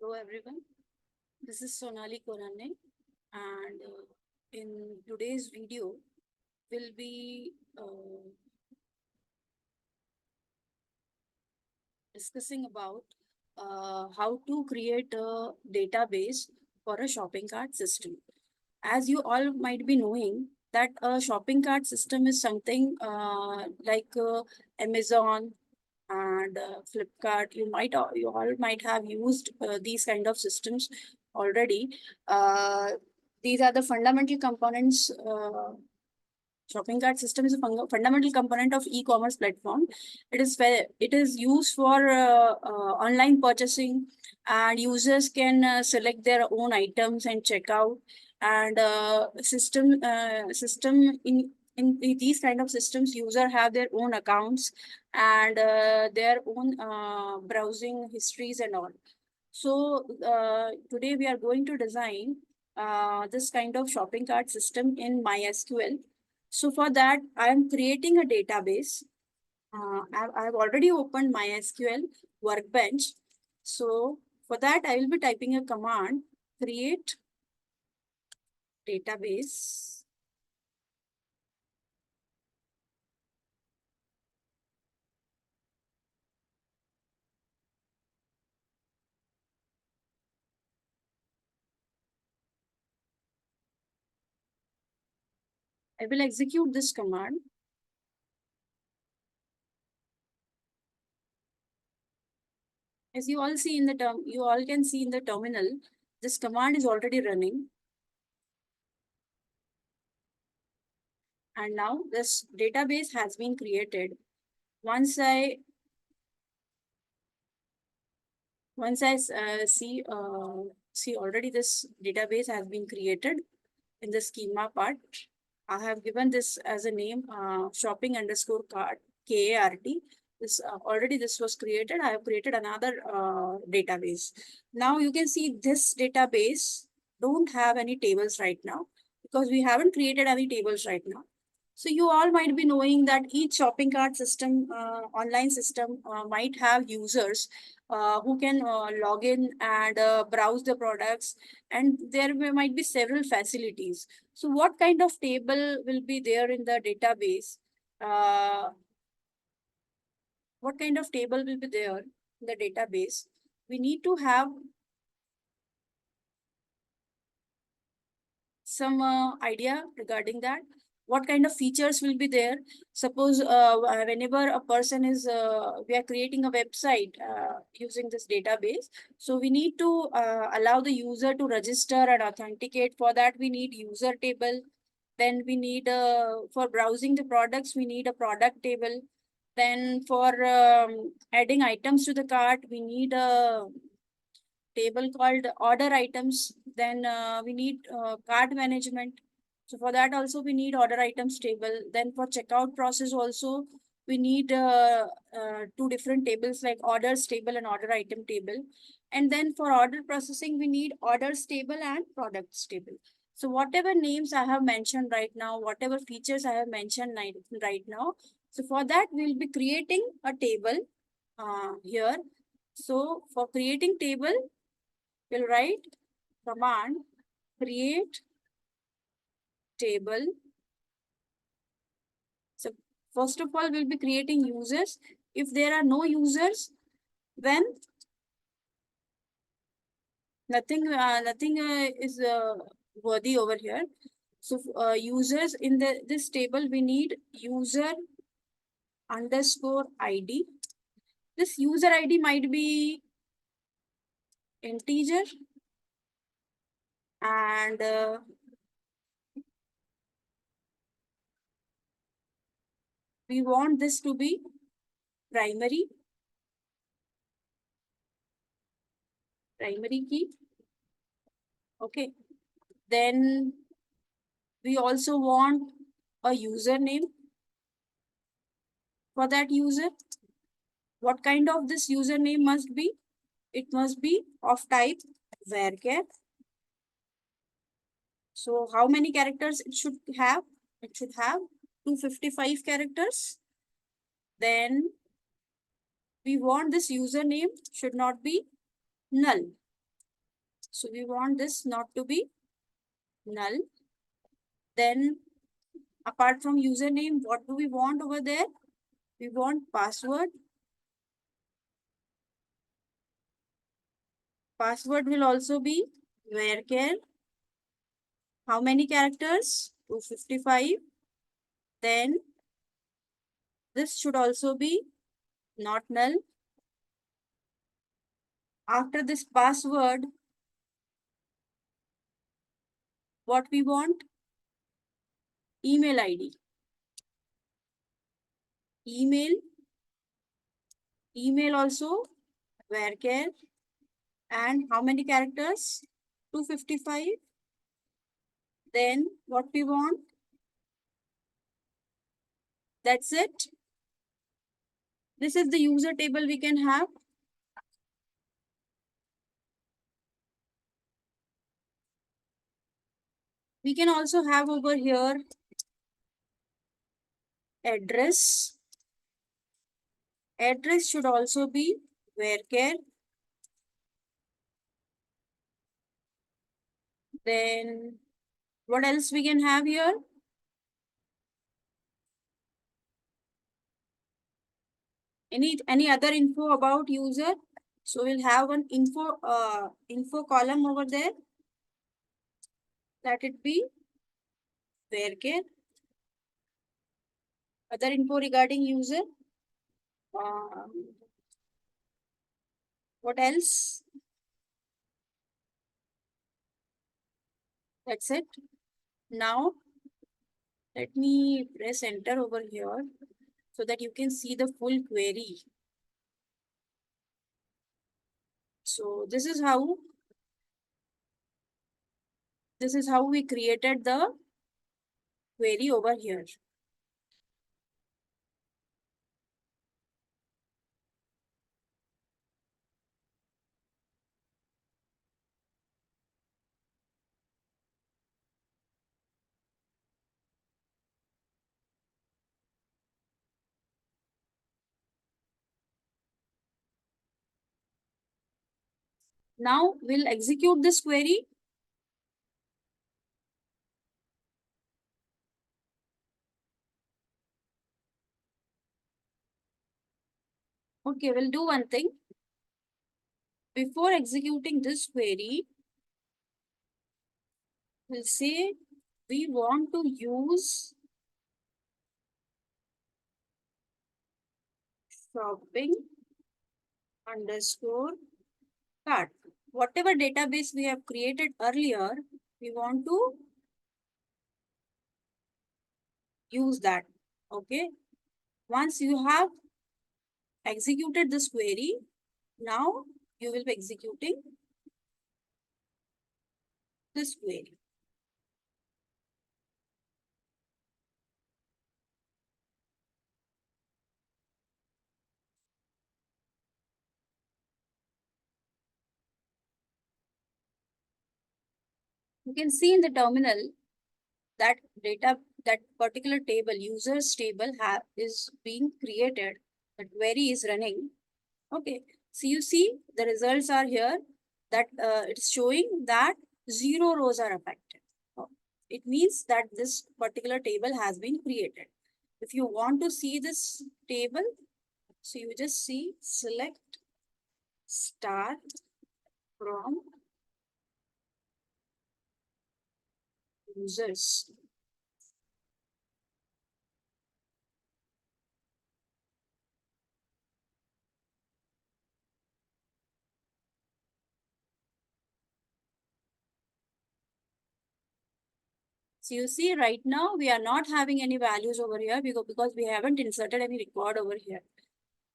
Hello everyone, this is Sonali Koranne, and in today's video we'll be discussing about how to create a database for a shopping cart system. As you all might be knowing that a shopping cart system is something like Amazon and Flipkart. You all might have used these kind of systems already. Uh, these are the fundamental components. Shopping cart system is a fundamental component of e-commerce platform. It is used for online purchasing, and users can select their own items and check out. And system in these kind of systems, user have their own accounts and their own browsing histories and all. So today we are going to design this kind of shopping cart system in MySQL. So for that, I am creating a database. I've already opened MySQL Workbench. So for that, I will be typing a command, create database. I will execute this command. As you all see in the term, you all can see in the terminal, this command is already running. And now this database has been created. Once I see already this database has been created in the schema part. I have given this as a name, shopping underscore cart, KART. This already this was created. I have created another database. Now you can see this database don't have any tables right now because we haven't created any tables right now. So you all might be knowing that each shopping cart system, online system, might have users who can log in and browse the products, and might be several facilities. So what kind of table will be there in the database? Uh, what kind of table will be there in the database? We need to have some idea regarding that. What kind of features will be there? Suppose whenever a person is, we are creating a website using this database. So we need to allow the user to register and authenticate. For that, we need user table. Then we need, for browsing the products, we need a product table. Then for adding items to the cart, we need a table called order items. Then we need cart management. So for that also we need order items table. Then for checkout process also we need two different tables like orders table and order item table. And then for order processing we need orders table and products table. So whatever names I have mentioned right now, whatever features I have mentioned right now, so for that we'll be creating a table here. So for creating table, we'll write command create table. So first of all, we'll be creating users. If there are no users, then nothing is worthy over here. So users in this table, we need user underscore ID. This user ID might be integer, and we want this to be primary key. Okay. Then we also want a username for that user. What kind of this username must be? It must be of type varchar. So how many characters it should have? It should have 255 characters. Then we want this username should not be null. So we want this not to be null. Then apart from username, what do we want over there? We want password. Password will also be varchar. How many characters? 255. Then this should also be not null. After this password, what we want? Email ID. Email also varchar. And how many characters? 255. Then what we want? That's it. This is the user table we can have. We can also have over here address. Address should also be varchar. Then what else we can have here? Any other info about user? So we'll have an info column over there. Let it be varchar. Other info regarding user. What else? That's it. Now let me press enter over here so that you can see the full query. So this is how we created the query over here. Now we'll execute this query. Okay, we'll do one thing. Before executing this query, we'll say we want to use shopping underscore cart. Whatever database we have created earlier, we want to use that. Okay. Once you have executed this query, now you will be executing this query. You can see in the terminal that that particular table, users table is being created. The query is running. Okay. So you see the results are here that it's showing that 0 rows are affected. It means that this particular table has been created. If you want to see this table, so you just see select start from users. So you see right now we are not having any values over here because we haven't inserted any record over here.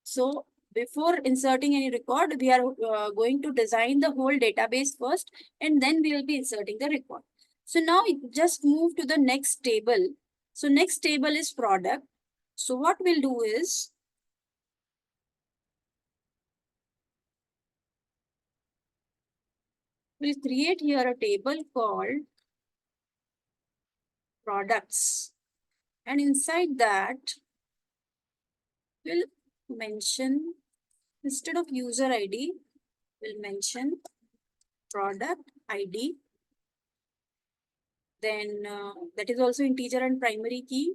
So before inserting any record, we are going to design the whole database first and then we will be inserting the record. So now just move to the next table. So next table is product. So what we'll do is we'll create here a table called products. And inside that, we'll mention, instead of user ID, we'll mention product ID. Then that is also integer and primary key.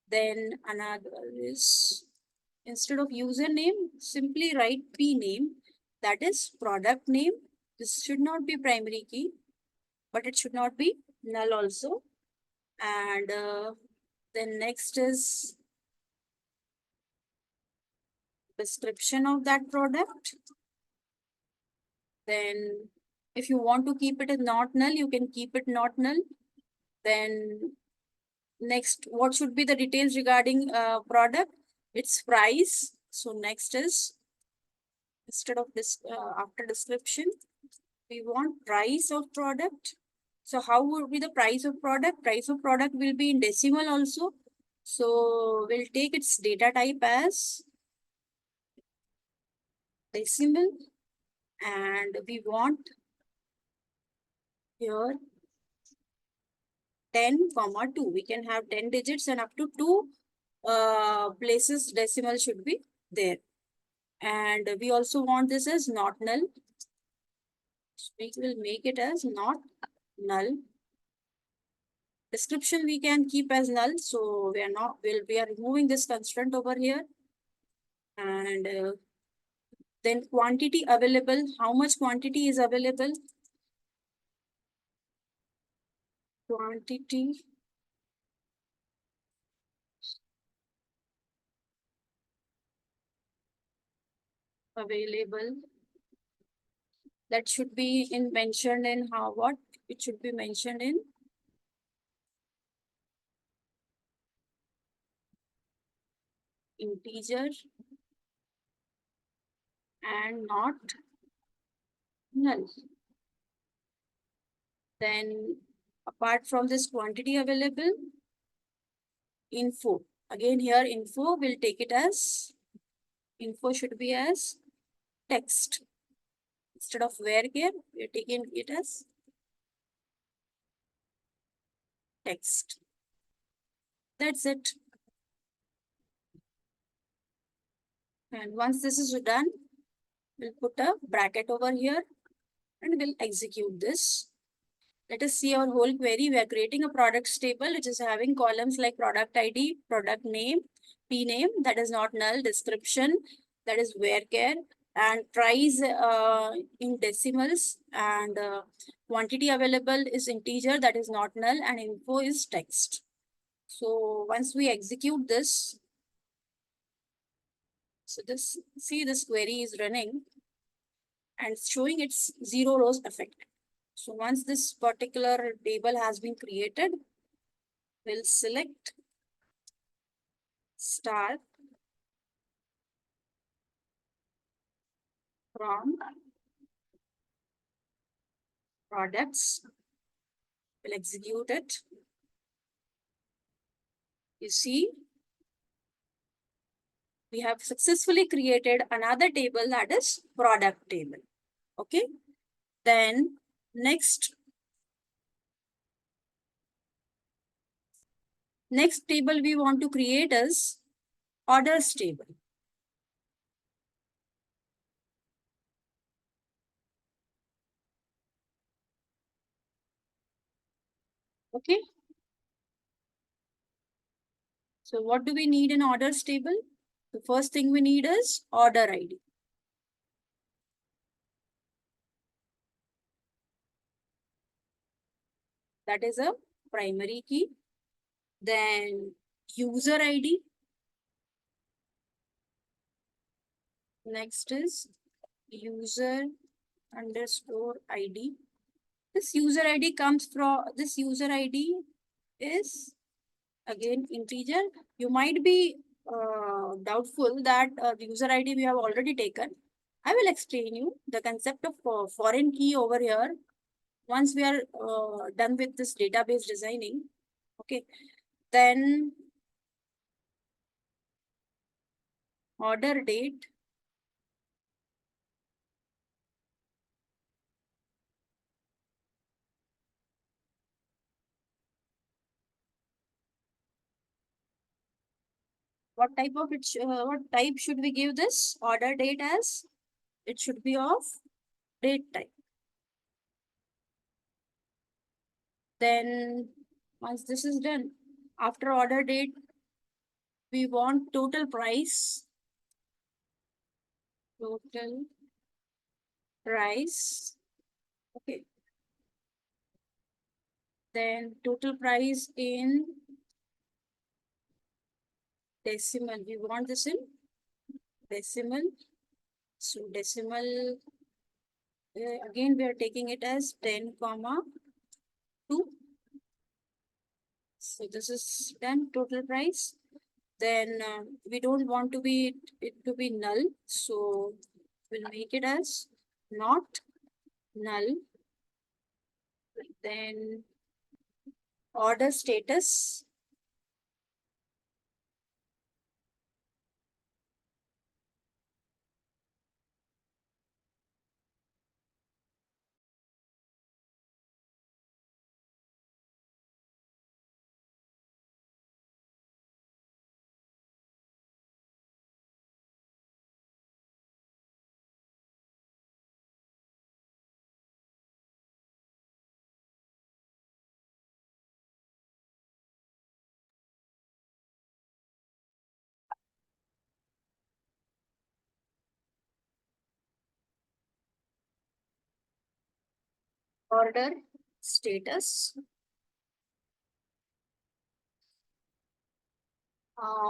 Then another is, instead of username, simply write p name, that is product name. This should not be primary key, but it should not be null also. And then next is description of that product. Then if you want to keep it as not null, you can keep it not null. Then next, what should be the details regarding product? Its price. So next is, instead of this, after description, we want price of product. So how would be the price of product? Price of product will be in decimal also. So we'll take its data type as decimal, and we want here 10 comma 2. We can have 10 digits and up to 2 places decimal should be there. And we also want this as not null. So we will make it as not null. Description we can keep as null. So we are removing this constraint over here. And then quantity available. How much quantity is available? Quantity available. That should be mentioned in how what? It should be mentioned in integer and not null. Then apart from this quantity available, info. Again here info, will take it as, info should be as text. Instead of varchar, we are taking it as text. That's it. And once this is done, we'll put a bracket over here and we'll execute this. Let us see our whole query. We are creating a products table which is having columns like product ID, product name, P name, that is not null, description, that is varchar, and price in decimals, and quantity available is integer, that is not null, and info is text. So once we execute this, so this query is running and showing its 0 rows effect. So once this particular table has been created, we'll select star from products. We'll execute it. You see, we have successfully created another table, that is product table. Okay. Then next table we want to create is orders table. Okay. So what do we need in orders table? The first thing we need is order ID. That is a primary key. Then user ID. Next is user underscore ID. This user ID comes from, this user ID is again integer. You might be doubtful that the user ID we have already taken. I will explain you the concept of foreign key over here once we are done with this database designing. Okay, then order date. What type of what type should we give this order date as? It should be of date type. Then once this is done, after order date, we want total price. Total price. Okay. Then total price in decimal. We want this in decimal. So decimal, again, we are taking it as 10 comma 2. So this is done, total price. Then we don't want to be it to be null. So we'll make it as not null. Then order status. Order status.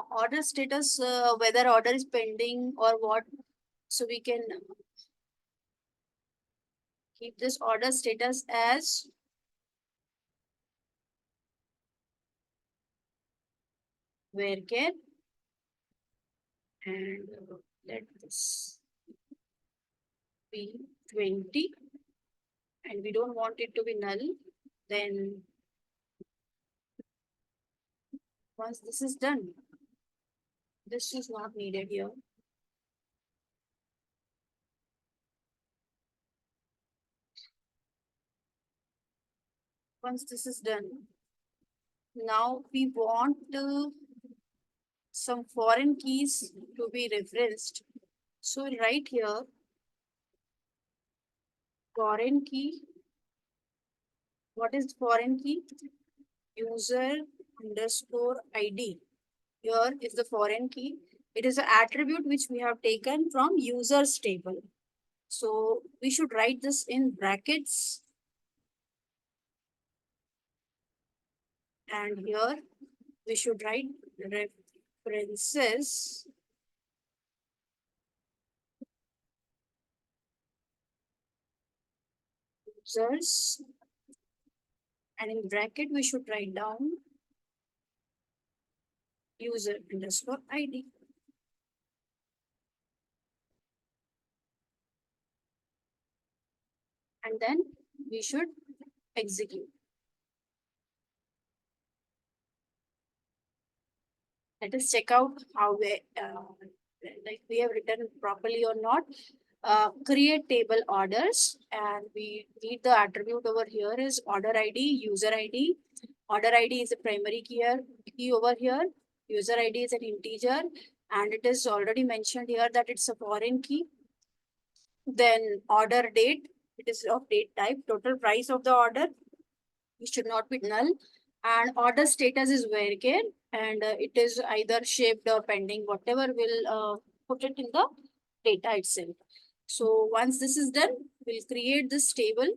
Order status, whether order is pending or what. So we can keep this order status as varchar, and let this be 20, and we don't want it to be null. Then once this is done, this is not needed here. Once this is done, now we want some foreign keys to be referenced. So we'll write here foreign key. What is foreign key? User underscore ID. Here is the foreign key. It is an attribute which we have taken from users table. So we should write this in brackets. And here we should write references users, and in bracket we should write down user underscore ID. And then we should execute. Let us check out how we have written properly or not. Create table orders, and we need the attribute over here is order ID, user ID. Order ID is a primary key over here. User ID is an integer, and it is already mentioned here that it's a foreign key. Then order date, it is of date type. Total price of the order, it should not be null. And order status is varchar, and it is either shipped or pending, whatever will put it in the data itself. So once this is done, we'll create this table.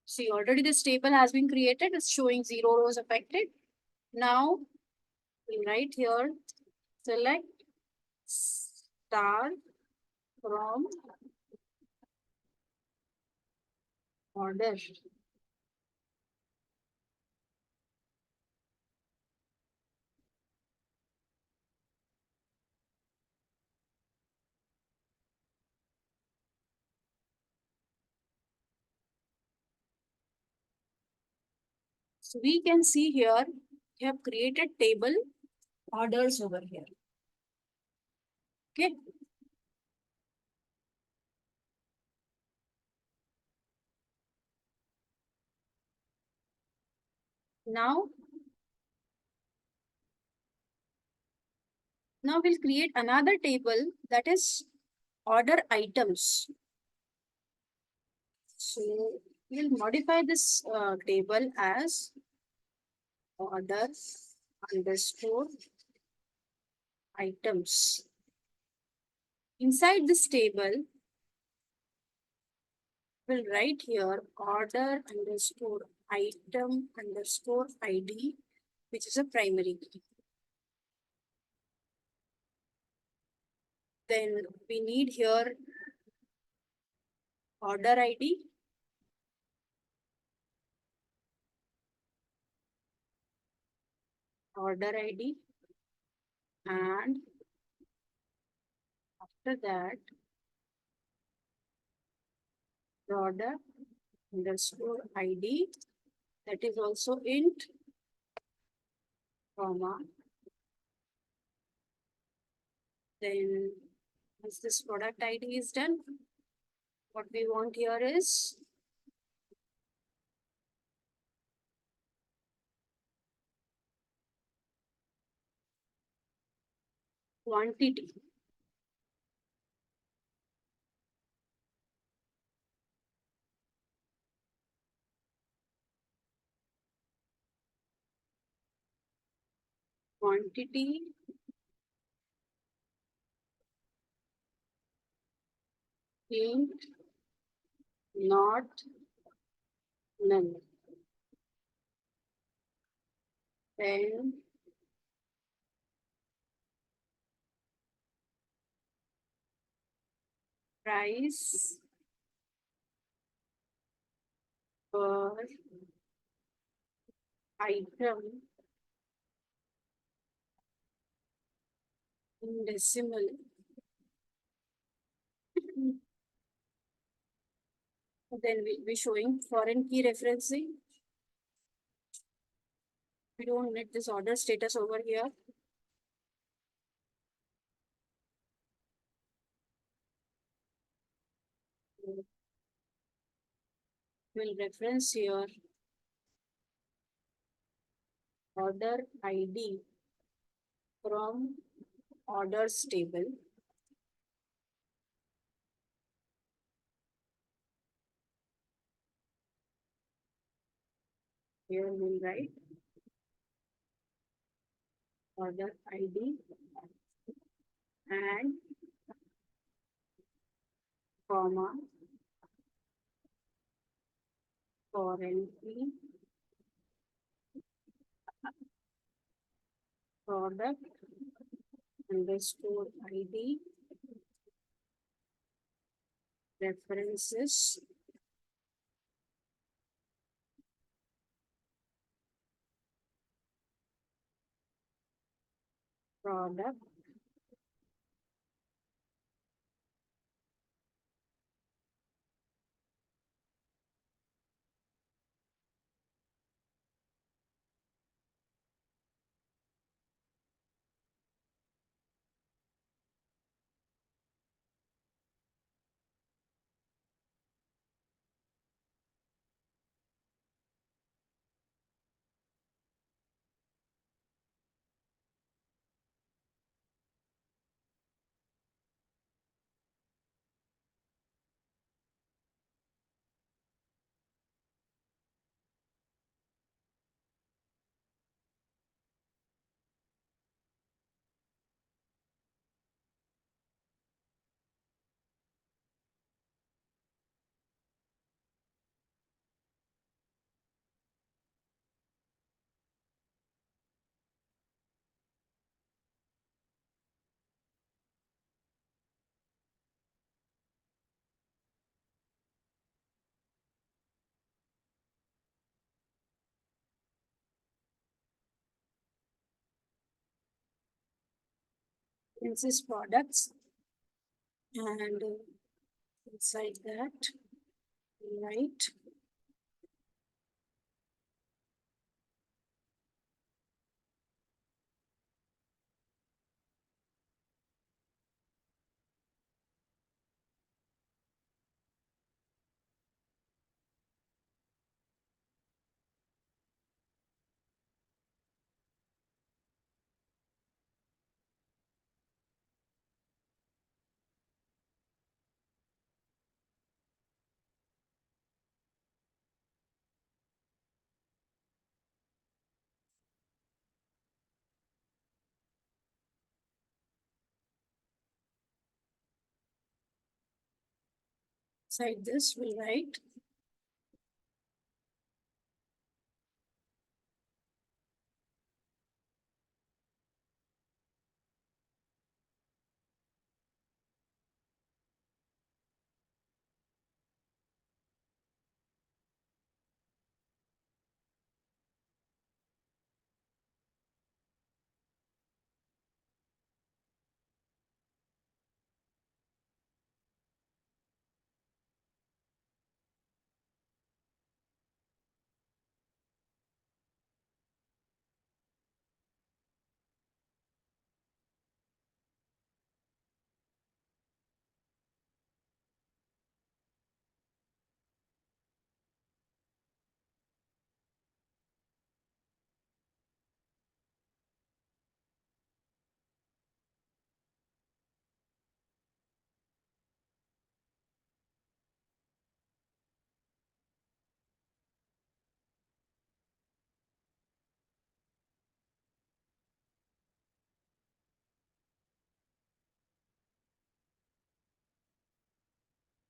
See, already this table has been created. It's showing 0 rows affected. Now we'll write here, select star from order. So we can see here, we have created table orders over here. Okay. Now we'll create another table, that is order items. So we'll modify this table as order underscore items. Inside this table, we'll write here order underscore item underscore ID, which is a primary key. Then we need here order ID, and after that product underscore ID, that is also int, comma. Then once this product ID is done, what we want here is quantity. Quantity int not null. Then price per item in decimal. Then we showing foreign key referencing. We don't need this order status over here. We'll reference here order ID from orders table. Here we'll write order ID and comma foreign key product underscore ID references product insist products, and inside that write Inside this, we'll write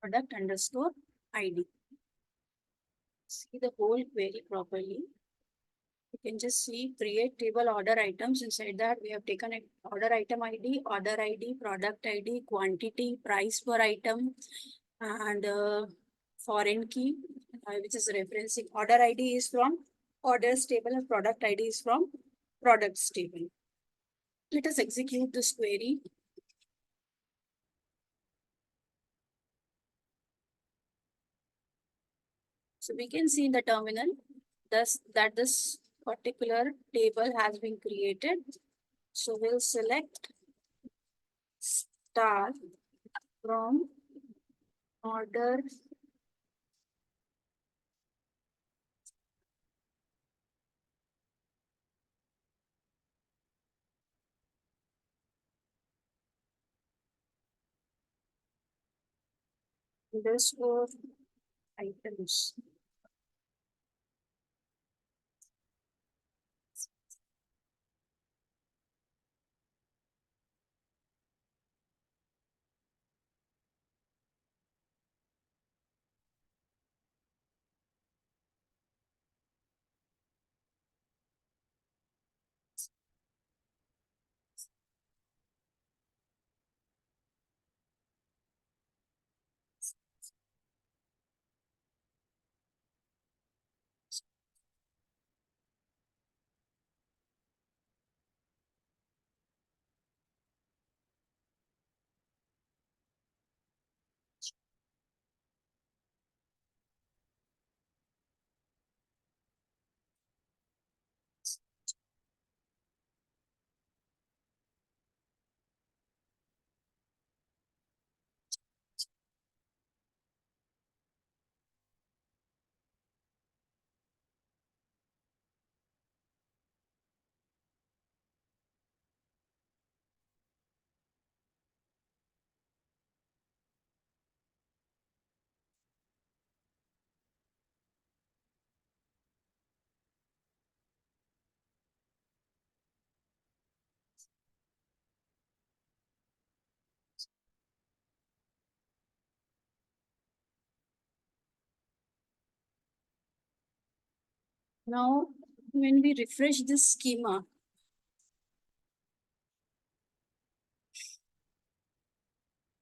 product underscore ID. See the whole query properly. You can just see create table order items. Inside that, we have taken an order item ID, product ID, quantity, price per item, and foreign key, which is referencing. Order ID is from orders table and product ID is from products table. Let us execute this query. So we can see in the terminal thus that this particular table has been created. So we'll select star from order underscore items. Now, when we refresh this schema,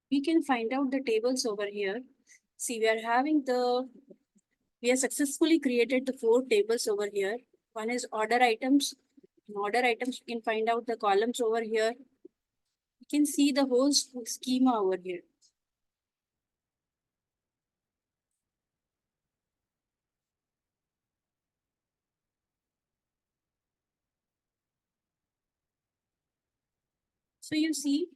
we can find out the tables over here. See, we have successfully created the 4 tables over here. One is order items. In order items, you can find out the columns over here. You can see the whole schema over here. So you see,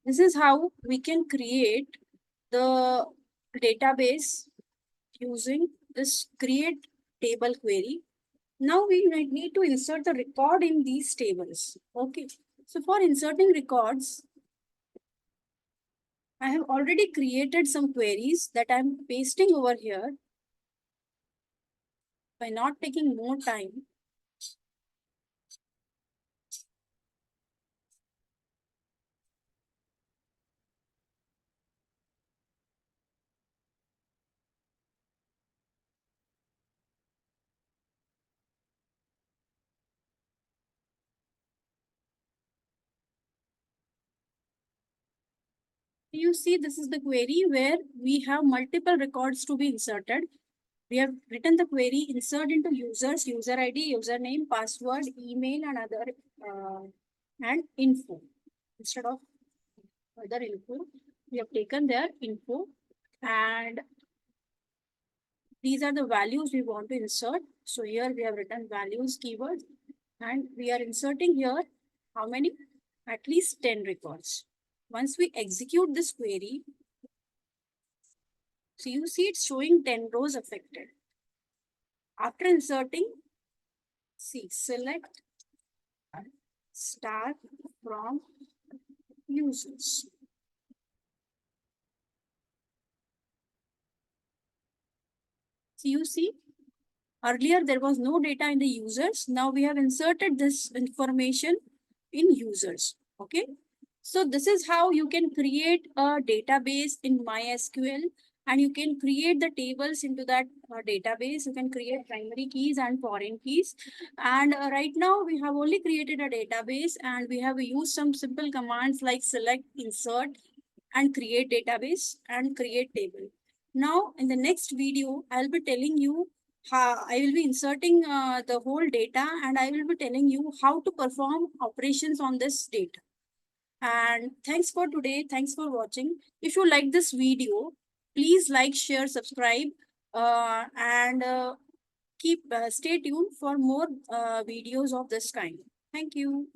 this is how we can create the database using this create table query. Now we might need to insert the record in these tables. Okay. So for inserting records, I have already created some queries that I'm pasting over here. By not taking more time, You see, this is the query where we have multiple records to be inserted. We have written the query, insert into users, user ID, username, password, email, and other and info. Instead of other info, we have taken their info, and these are the values we want to insert. So here we have written values keyword, and we are inserting here how many? At least 10 records. Once we execute this query, so you see it's showing 10 rows affected. After inserting, see, select star from users. So you see, earlier there was no data in the users. Now we have inserted this information in users. Okay. So this is how you can create a database in MySQL, and you can create the tables into that database. You can create primary keys and foreign keys. And right now we have only created a database, and we have used some simple commands like select, insert, and create database and create table. Now in the next video, I'll be telling you how I will be inserting the whole data, and I will be telling you how to perform operations on this data. And thanks for today. Thanks for watching. If you like this video, please like, share, subscribe, and stay tuned for more videos of this kind. Thank you.